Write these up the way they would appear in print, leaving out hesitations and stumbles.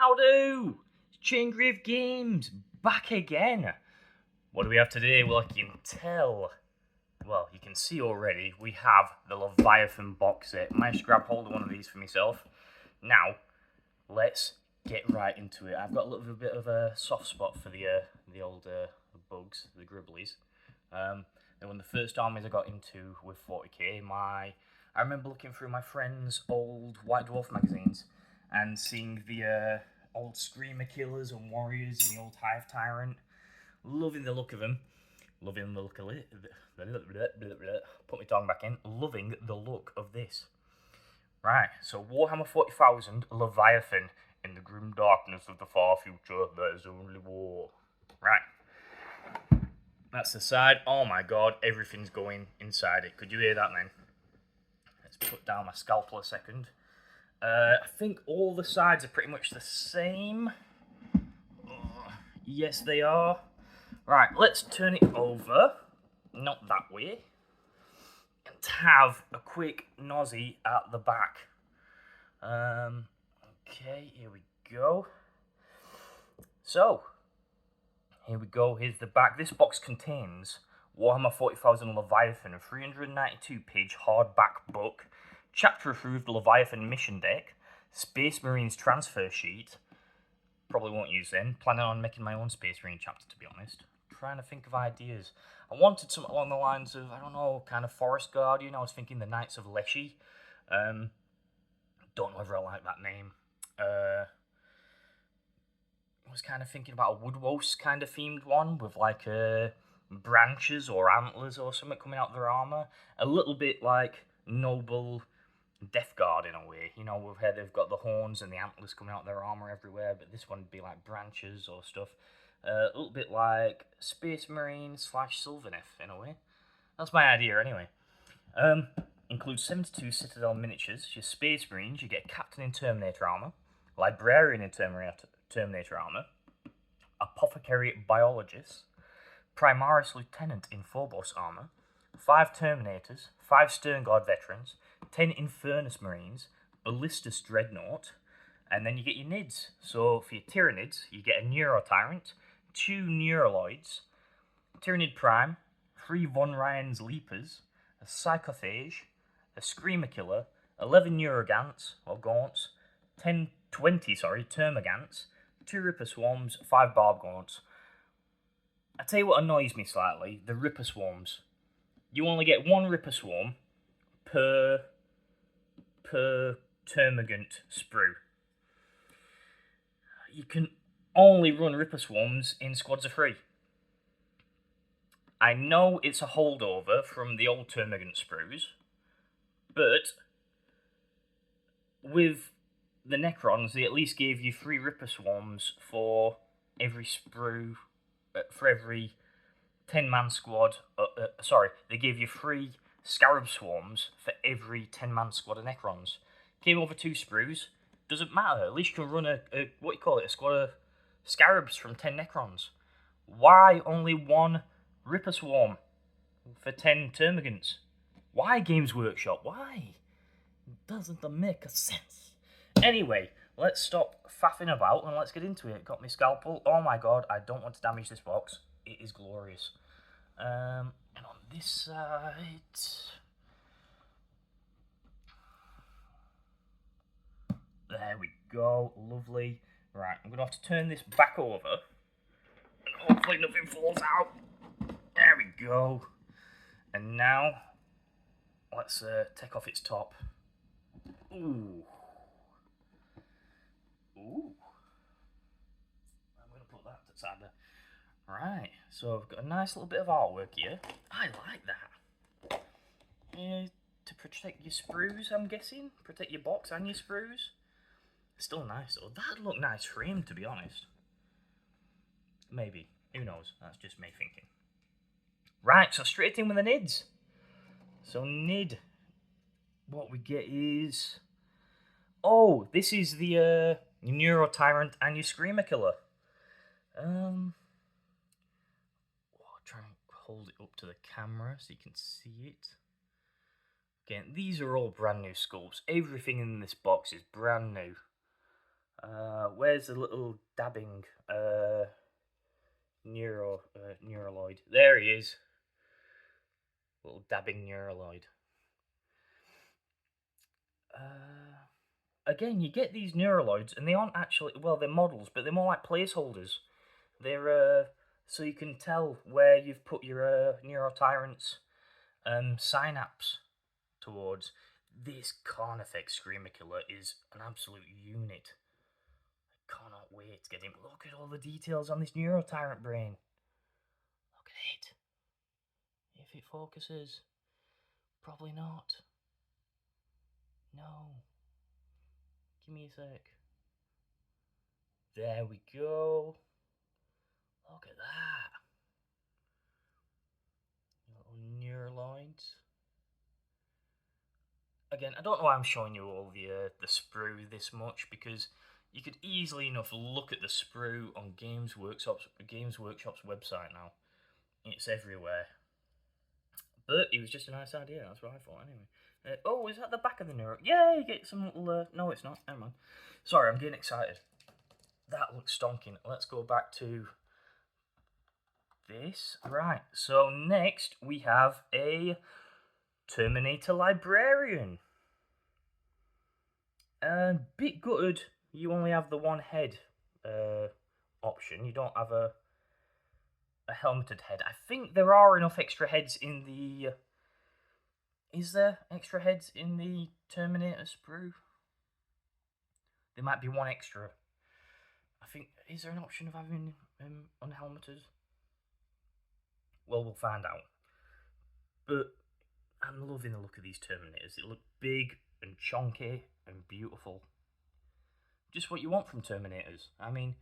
How do? Chaingrave Games, back again. What do we have today? Well, I can tell. Well, you can see already, we have the Leviathan box set. Managed to grab hold of one of these for myself. Now, let's get right into it. I've got a little bit of a soft spot for the old bugs, the gribblies. They're one of the first armies I got into with 40k. I remember looking through my friends' old White Dwarf magazines and seeing the old Screamer Killers and Warriors and the old Hive Tyrant. Loving the look of them. Loving the look of it. Put my tongue back in. Loving the look of this. Right, so Warhammer 40,000 Leviathan. In the grim darkness of the far future, there is only war. Right. That's the side. Oh my god, everything's going inside it. Could you hear that then? Let's put down my scalpel a second. I think all the sides are pretty much the same. Yes, they are. Right, let's turn it over. Not that way. And have a quick nosy at the back. Okay, here we go. So, here we go. Here's the back. This box contains Warhammer 40,000 Leviathan, a 392-page hardback book, chapter-approved Leviathan mission deck, Space Marines transfer sheet. Probably won't use them. Planning on making my own Space Marine chapter, to be honest. Trying to think of ideas. I wanted something along the lines of, I don't know, kind of Forest Guardian. I was thinking the Knights of Leshy. Don't know whether I like that name. I was kind of thinking about a Woodwose kind of themed one with like branches or antlers or something coming out of their armor. A little bit like Noble Death Guard in a way. You know, where they've got the horns and the antlers coming out of their armor everywhere, but this one would be like branches or stuff. A little bit like Space Marine / Sylvaneth in a way. That's my idea anyway. Includes 72 Citadel miniatures, your Space Marines, you get a Captain in Terminator armor, Librarian in Terminator armor, Apothecary Biologist, Primaris Lieutenant in Phobos armor, 5 Terminators, 5 Sternguard veterans, 10 Infernus Marines, Ballistus Dreadnought, and then you get your Nids. So for your Tyranids, you get a Neurotyrant, 2 Neuroloids, Tyranid Prime, 3 Von Ryan's Leapers, a Psychophage, a Screamer Killer, 11 Neurogants, or Gaunts, 20 Termagants, 2 Ripper Swarms, 5 Barb Gaunts. I tell you what annoys me slightly, the Ripper Swarms. You only get 1 Ripper Swarm per Termagant sprue. You can only run Ripper Swarms in squads of 3. I know it's a holdover from the old Termagant sprues, but with the Necrons, they at least gave you 3 Ripper Swarms for every sprue, for every 10-man squad. They gave you 3 Scarab Swarms for every 10-man squad of Necrons. Came over 2 sprues, doesn't matter. At least you can run a squad of Scarabs from 10 Necrons. Why only 1 Ripper Swarm for 10 Termagants? Why, Games Workshop? Why? Doesn't make a sense. Anyway, let's stop faffing about and let's get into it. Got my scalpel. Oh my god, I don't want to damage this box. It is glorious. And on this side... There we go. Lovely. Right, I'm going to have to turn this back over. And hopefully nothing falls out. There we go. And now, let's take off its top. Ooh. Ooh. I'm going to put that to the side there. Right, so I've got a nice little bit of artwork here. I like that. To protect your sprues, I'm guessing. Protect your box and your sprues. Still nice though. That'd look nice framed, to be honest. Maybe. Who knows? That's just me thinking. Right, so straight in with the Nids. So Nid, what we get is... Oh, this is the Neurotyrant and your Screamer Killer. I'll try and hold it up to the camera so you can see it. Again, these are all brand new sculpts. Everything in this box is brand new. Where's the little dabbing neuraloid? There he is. Little dabbing neuraloid. Again, you get these neuraloids, and they aren't actually, well, they're models, but they're more like placeholders. They're so you can tell where you've put your Neurotyrant's synapse towards. This Carnifex Screamer Killer is an absolute unit. I cannot wait to get him. Look at all the details on this Neurotyrant brain. Look at it. If it focuses, probably not. No. Give me a sec. There we go. Look at that. Little neuraloids. Again, I don't know why I'm showing you all the sprue this much, because you could easily enough look at the sprue on Games Workshop's website now. It's everywhere. But it was just a nice idea, that's what I thought anyway. Oh, is that the back of the neuro? Yeah, you get some little... no, it's not. Never mind. Sorry, I'm getting excited. That looks stonking. Let's go back to this. Right, so next we have a Terminator Librarian. Bit gutted, you only have the one head option. You don't have a helmeted head. I think there are enough extra heads in the... Is there extra heads in the Terminator sprue? There might be one extra. I think... Is there an option of having unhelmeted? Well, we'll find out. But I'm loving the look of these Terminators. They look big and chunky and beautiful. Just what you want from Terminators. I mean,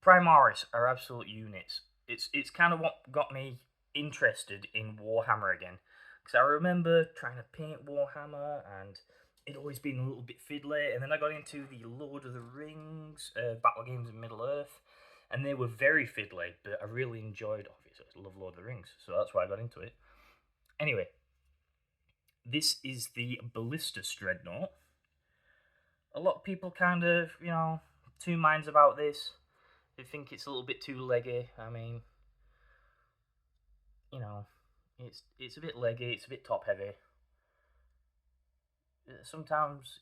Primaris are absolute units. It's kind of what got me interested in Warhammer again. Because I remember trying to paint Warhammer, and it'd always been a little bit fiddly. And then I got into the Lord of the Rings battle games in Middle-earth, and they were very fiddly, but I really enjoyed, obviously, I love Lord of the Rings, so that's why I got into it. Anyway, this is the Ballistus Dreadnought. A lot of people kind of, two minds about this. They think it's a little bit too leggy. I mean, it's a bit leggy, it's a bit top heavy. Sometimes,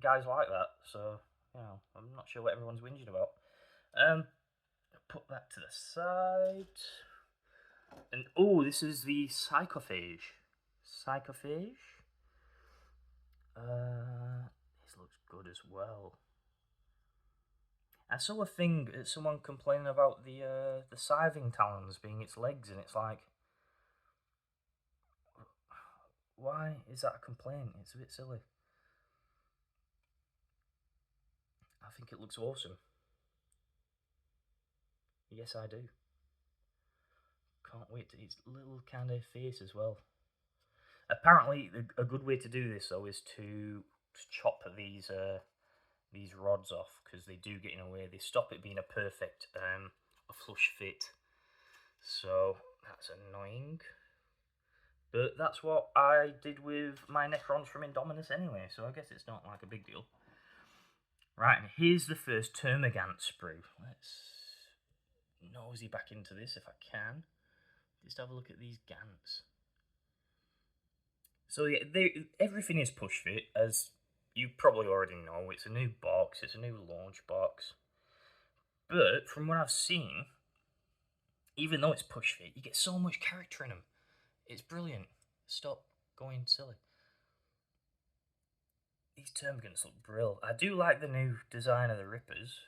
guys like that, so, I'm not sure what everyone's whinging about. Put that to the side. And, oh, this is the Psychophage. Psychophage? This looks good as well. I saw a thing, someone complaining about the scything talons being its legs, and it's like, why is that a complaint? It's a bit silly. I think it looks awesome. Yes, I do. Can't wait to its little kind of face as well. Apparently, a good way to do this though is to chop these rods off, because they do get in a way. They stop it being a perfect a flush fit. So that's annoying. But that's what I did with my Necrons from Indominus anyway, so I guess it's not like a big deal. Right, and here's the first Termagant sprue. Let's nosy back into this if I can. Just have a look at these Gants. So yeah, everything is push fit, as you probably already know. It's a new box, it's a new launch box. But from what I've seen, even though it's push fit, you get so much character in them. It's brilliant. Stop going silly. These Termagants look brilliant. I do like the new design of the Rippers.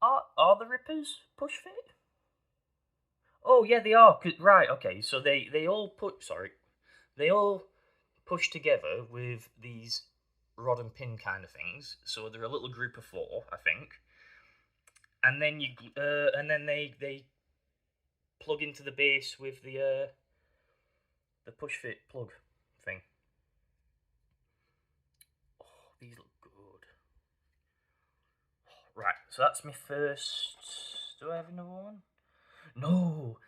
Are the Rippers push fit? Oh yeah, they are. Right, okay. So they all push together with these rod and pin kind of things. So they're a little group of 4, I think. And then they plug into the base with the push fit plug thing. Oh, these look good. Right, so that's my first. Do I have another one? No,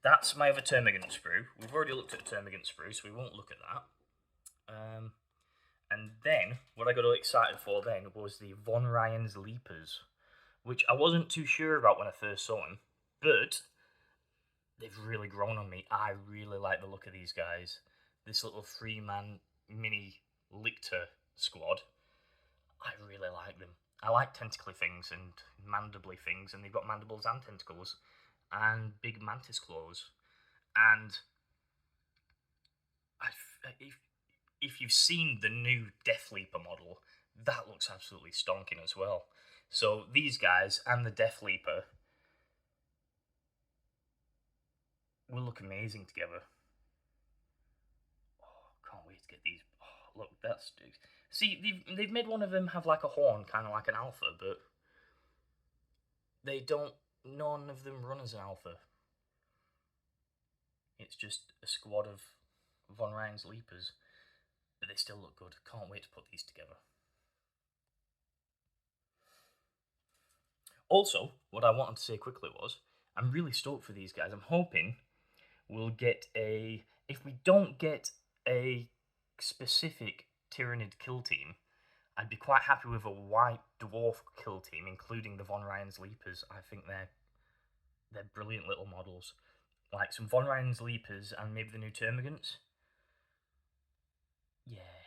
that's my other Termagant sprue. We've already looked at a Termagant sprue, so we won't look at that. And then, what I got all excited for then was the Von Ryan's Leapers, which I wasn't too sure about when I first saw them, but they've really grown on me. I really like the look of these guys. This little 3-man mini Lictor squad, I really like them. I like tentacly things and mandibly things, and they've got mandibles and tentacles, and big mantis claws. And if you've seen the new Death Leaper model, that looks absolutely stonking as well. So these guys and the Death Leaper will look amazing together. Oh, can't wait to get these. Oh, look, that's... See, they've made one of them have like a horn, kind of like an alpha, but they don't... None of them run as an alpha. It's just a squad of Von Ryan's Leapers, but they still look good. Can't wait to put these together. Also, what I wanted to say quickly was, I'm really stoked for these guys. I'm hoping we'll get a... If we don't get a specific Tyrannid kill team, I'd be quite happy with a white dwarf kill team, including the Von Ryan's Leapers. I think they're brilliant little models. Like some Von Ryan's Leapers and maybe the new Termagants. Yeah.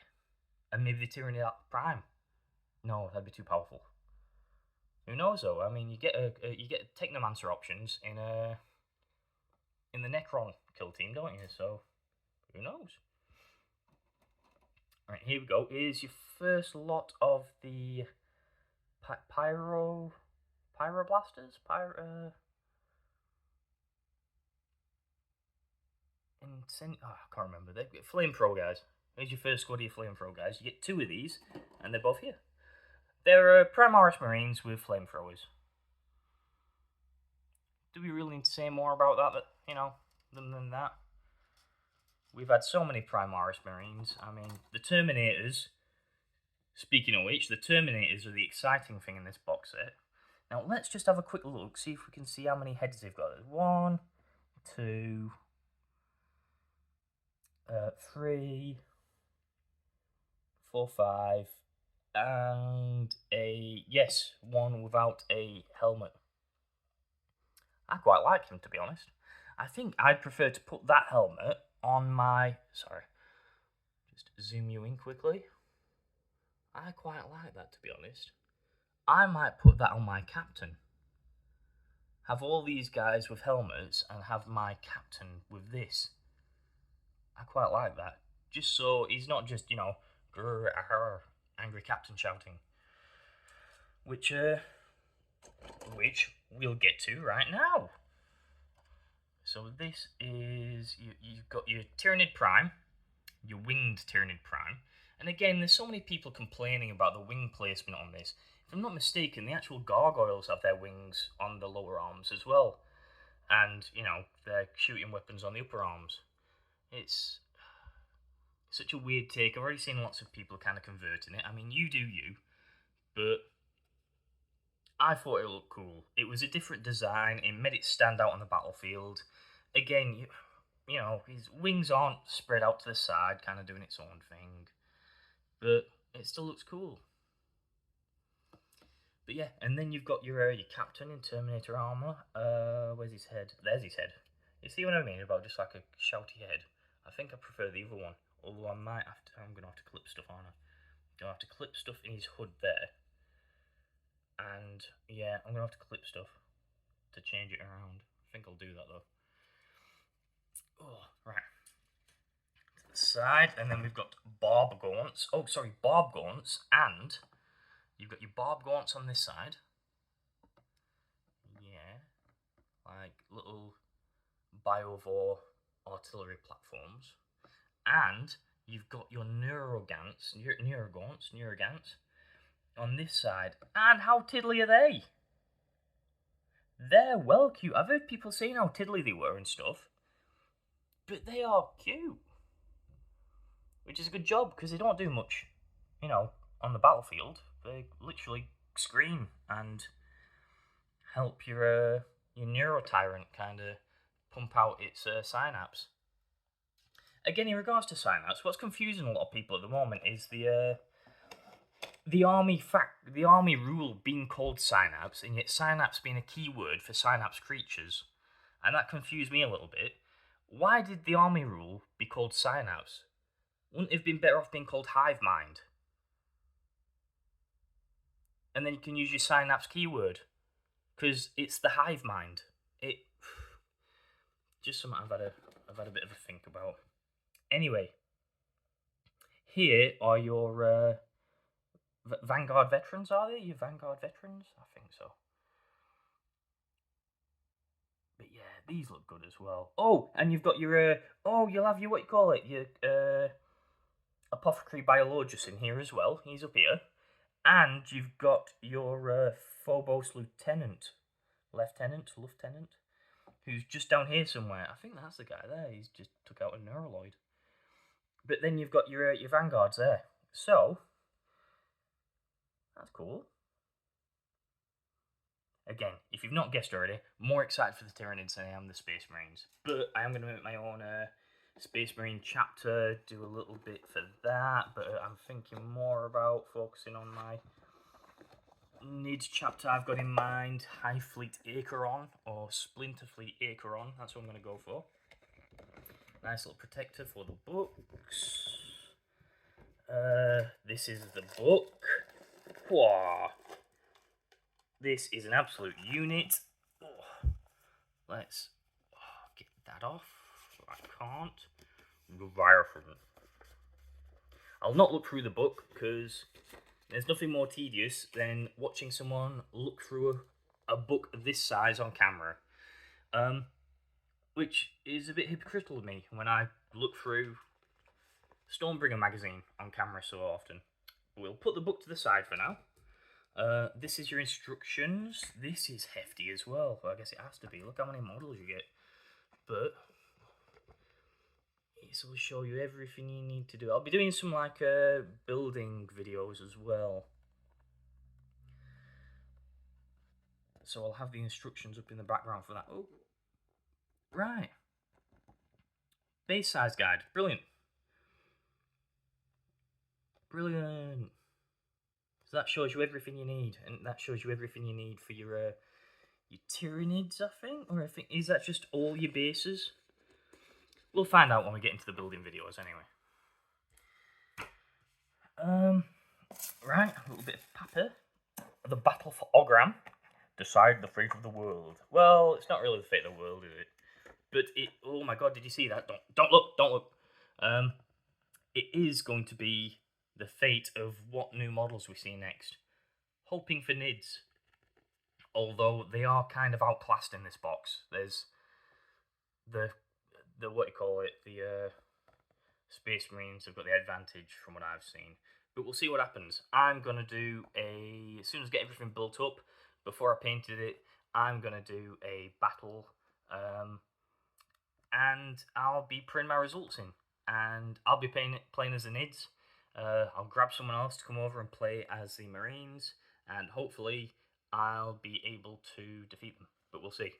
And maybe the Tyrannid Prime. No, that'd be too powerful. Who knows though? I mean, you get Technomancer options in the Necron kill team, don't you? So who knows? Right, here we go. Here's your first lot of the Pyroblasters. I can't remember. They've got Flame Pro guys. Here's your first squad of your Flame Pro guys. You get 2 of these, and they're both here. They're Primaris Marines with flamethrowers. Do we really need to say more about that? Than that? We've had so many Primaris Marines. I mean, the Terminators. Speaking of which, the Terminators are the exciting thing in this box set. Now, let's just have a quick look, see if we can see how many heads they've got. There's 1, 2, 3, 4, 5, and yes, 1 without a helmet. I quite like him, to be honest. I think I'd prefer to put that helmet on my... Sorry. Just zoom you in quickly. I quite like that, to be honest. I might put that on my captain. Have all these guys with helmets and have my captain with this. I quite like that. Just so he's not just, angry captain shouting. Which we'll get to right now. So this is, you've got your Tyrannid Prime, your winged Tyrannid Prime. And again, there's so many people complaining about the wing placement on this. If I'm not mistaken, the actual gargoyles have their wings on the lower arms as well. And, they're shooting weapons on the upper arms. It's such a weird take. I've already seen lots of people kind of converting it. I mean, you do you, but I thought it looked cool. It was a different design. It made it stand out on the battlefield. Again, his wings aren't spread out to the side, kind of doing its own thing. But it still looks cool. But yeah, and then you've got your captain in Terminator armor. Where's his head? There's his head. You see what I mean about just like a shouty head? I think I prefer the other one. Although I'm going to have to clip stuff on it. I'm going to have to clip stuff in his hood there. And yeah, I'm going to have to clip stuff to change it around. I think I'll do that though. Oh, right. To the side, and then we've got barb gaunts. Oh, sorry, barb gaunts, and you've got your barb gaunts on this side. Yeah, like little biovore artillery platforms. And you've got your neurogants on this side. And how tiddly are they? They're well cute. I've heard people saying how tiddly they were and stuff, but they are cute. Which is a good job, because they don't do much, on the battlefield. They literally scream and help your neurotyrant kind of pump out its synapse. Again, in regards to sign-ups, what's confusing a lot of people at the moment is the army rule being called synapse, and yet synapse being a keyword for synapse creatures, and that confused me a little bit. Why did the army rule be called synapse? Wouldn't it have been better off being called hive mind? And then you can use your synapse keyword, because it's the hive mind. It just something I've had a bit of a think about. Anyway, here are your Vanguard veterans, are they? Your Vanguard veterans? I think so. But yeah, these look good as well. Oh, and you've got your, you'll have your, what you call it, your Apothecary Biologist in here as well. He's up here. And you've got your Phobos Lieutenant, who's just down here somewhere. I think that's the guy there. He's just took out a Neuraloid. But then you've got your Vanguards there. So, that's cool. Again, if you've not guessed already, more excited for the Tyranids than I am the Space Marines. But I am going to make my own Space Marine chapter, do a little bit for that. But I'm thinking more about focusing on my Nids chapter I've got in mind. High Fleet Acheron, or Splinter Fleet Acheron. That's what I'm going to go for. Nice little protector for the books. This is the book. Whoa. This is an absolute unit. Oh, let's get that off. I can't. Leviathan. I'll not look through the book because there's nothing more tedious than watching someone look through a book this size on camera. Which is a bit hypocritical of me when I look through Stormbringer magazine on camera so often. We'll put the book to the side for now. This is your instructions. This is hefty as well. I guess it has to be. Look how many models you get. But this will show you everything you need to do. I'll be doing some like building videos as well. So I'll have the instructions up in the background for that. Oh, right. Base size guide. Brilliant. Brilliant. So that shows you everything you need, and that shows you everything you need for your Tyranids, I think, or I think is that just all your bases? We'll find out when we get into the building videos, anyway. Right, a little bit of paper. The battle for Ogram. Decide the fate of the world. Well, it's not really the fate of the world, is it? But it. Oh my God! Did you see that? Don't look! Don't look! It is going to be the fate of what new models we see next. Hoping for Nids. Although they are kind of outclassed in this box. There's the what you call it, the Space Marines have got the advantage from what I've seen. But we'll see what happens. I'm going to do as soon as I get everything built up, before I painted it, I'm going to do a battle. And I'll be putting my results in. And I'll be playing as the Nids. I'll grab someone else to come over and play as the Marines, and hopefully I'll be able to defeat them, but we'll see.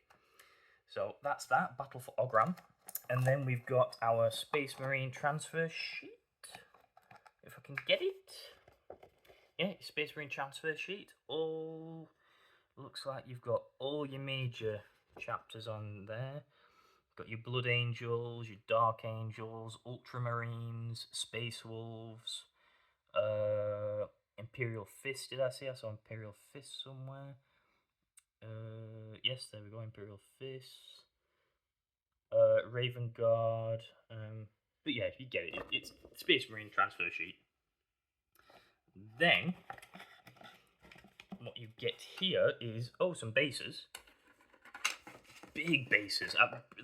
So that's that, Battle for Ogram. And then we've got our Space Marine transfer sheet, if I can get it. Yeah, Space Marine transfer sheet. All looks like you've got all your major chapters on there. Got your Blood Angels, your Dark Angels, Ultramarines, Space Wolves, Imperial Fist. Did I say I saw Imperial Fist somewhere? Yes, there we go, Imperial Fist. Raven Guard. But yeah, you get it. It's Space Marine transfer sheet. Then, what you get here is, some bases. Big bases.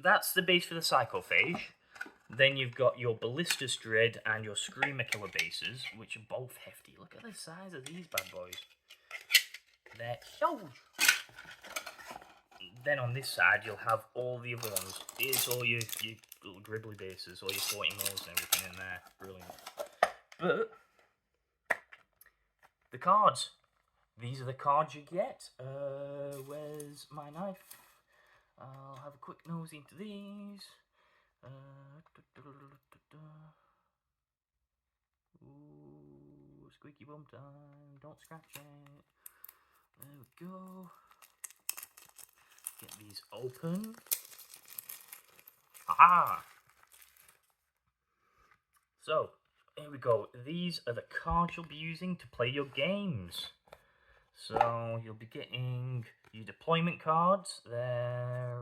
That's the base for the Psychophage. Then you've got your Ballistus Dread and your Screamer Killer bases, which are both hefty. Look at the size of these bad boys. They're huge. Then on this side, you'll have all the other ones. Here's all your little Gribbly bases, all your 40 mils and everything in there. Brilliant. But the cards. These are the cards you get. Where's my knife? I'll have a quick nose into these. squeaky bum time. Don't scratch it. There we go. Get these open. Aha! So, here we go. These are the cards you'll be using to play your games. So, you'll be getting your deployment cards. They're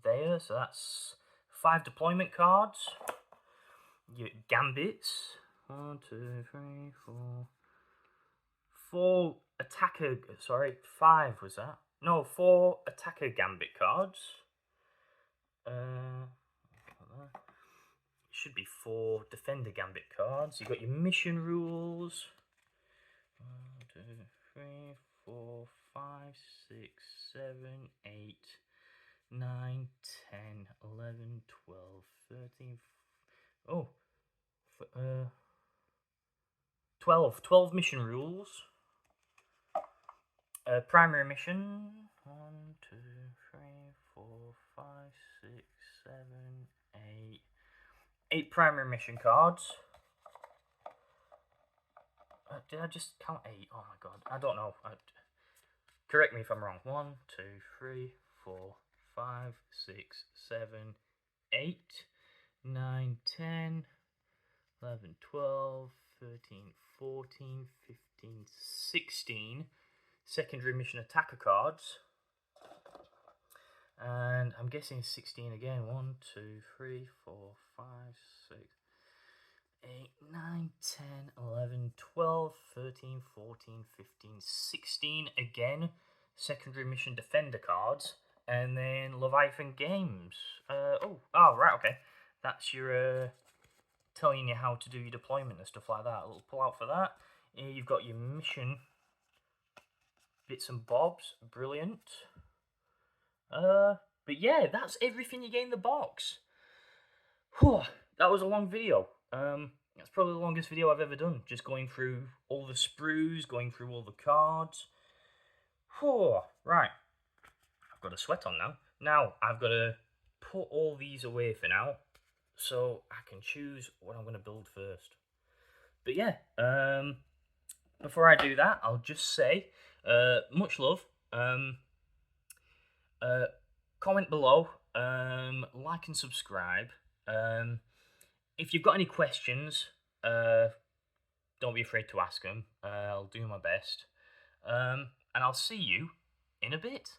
there. So, that's 5 deployment cards. Your gambits. 1, 2, 3, 4. 4 attacker. Sorry, 5 was that? No, 4 attacker gambit cards. Should be 4 defender gambit cards. You've got your mission rules. 1, 2, 3, 4, 5, 6, 7, 8, 9, 10, 11, 12, 13. Oh, 12 mission rules. Primary mission. 1, 2, 3, 4, 5, 6, 7, 8. 8 primary mission cards. Did I just count 8? Oh my god, I don't know. Correct me if I'm wrong. 1, 2, 3, 4, 5, 6, 7, 8, 9, 10, 11, 12, 13, 14, 15, 16 secondary mission attacker cards. And I'm guessing 16 again. 1, 2, 3, 4, 5, 6, 8, 9, 10, 11, 12, 13, 14, 15, 16 again. Secondary mission defender cards. And then Leviathan games. Right, okay. That's your telling you how to do your deployment and stuff like that. A little pull out for that. You've got your mission bits and bobs. Brilliant. But yeah, that's everything you get in the box. Whew, that was a long video. That's probably the longest video I've ever done. Just going through all the sprues, going through all the cards. Whew, right. I've got a sweat on now. Now, I've got to put all these away for now, so I can choose what I'm going to build first. But yeah, before I do that, I'll just say, much love. Comment below, like and subscribe. If you've got any questions, don't be afraid to ask them. I'll do my best. And I'll see you in a bit.